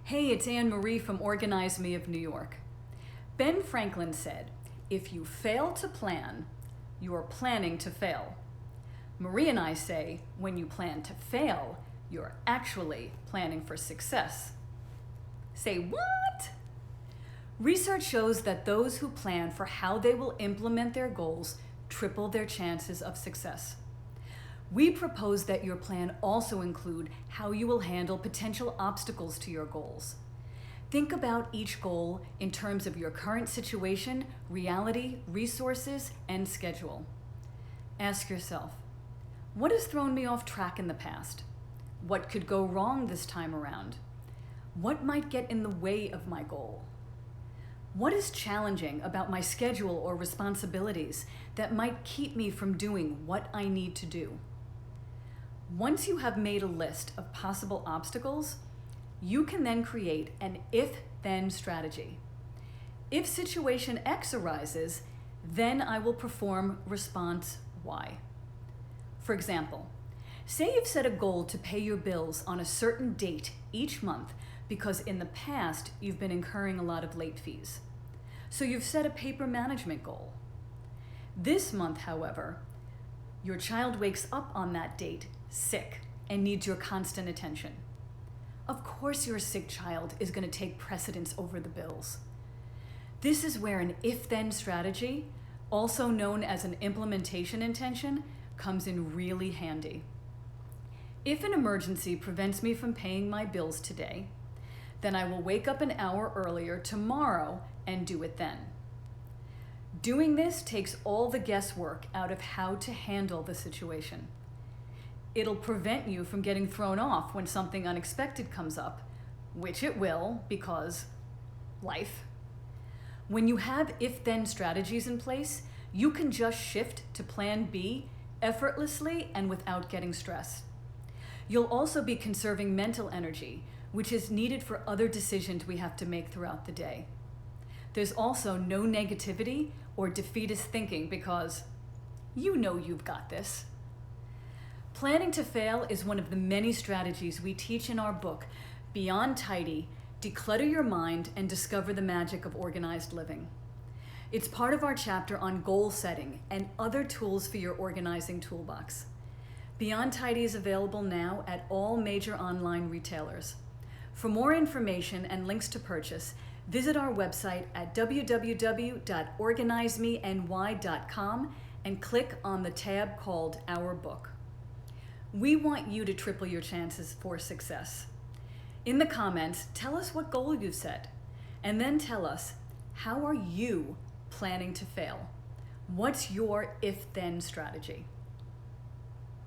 Hey, it's Anne Marie from Organize Me of New York. Ben Franklin said, if you fail to plan, you are planning to fail. Marie and I say, when you plan to fail, you're actually planning for success. Say what? Research shows that those who plan for how they will implement their goals triple their chances of success. We propose that your plan also include how you will handle potential obstacles to your goals. Think about each goal in terms of your current situation, reality, resources, and schedule. Ask yourself, what has thrown me off track in the past? What could go wrong this time around? What might get in the way of my goal? What is challenging about my schedule or responsibilities that might keep me from doing what I need to do? Once you have made a list of possible obstacles, you can then create an if-then strategy. If situation X arises, then I will perform response Y. For example, say you've set a goal to pay your bills on a certain date each month because in the past you've been incurring a lot of late fees. So you've set a paper management goal. This month, however, your child wakes up on that date sick and needs your constant attention. Of course your sick child is going to take precedence over the bills. This is where an if-then strategy, also known as an implementation intention, comes in really handy. If an emergency prevents me from paying my bills today, then I will wake up an hour earlier tomorrow and do it then. Doing this takes all the guesswork out of how to handle the situation. It'll prevent you from getting thrown off when something unexpected comes up, which it will because life. When you have if-then strategies in place, you can just shift to plan B effortlessly and without getting stressed. You'll also be conserving mental energy, which is needed for other decisions we have to make throughout the day. There's also no negativity or defeatist thinking because you know you've got this. Planning to fail is one of the many strategies we teach in our book, Beyond Tidy, Declutter Your Mind and Discover the Magic of Organized Living. It's part of our chapter on goal setting and other tools for your organizing toolbox. Beyond Tidy is available now at all major online retailers. For more information and links to purchase, visit our website at www.organizemeny.com and click on the tab called Our Book. We want you to triple your chances for success. In the comments, tell us what goal you've set, and then tell us, how are you planning to fail? What's your if-then strategy?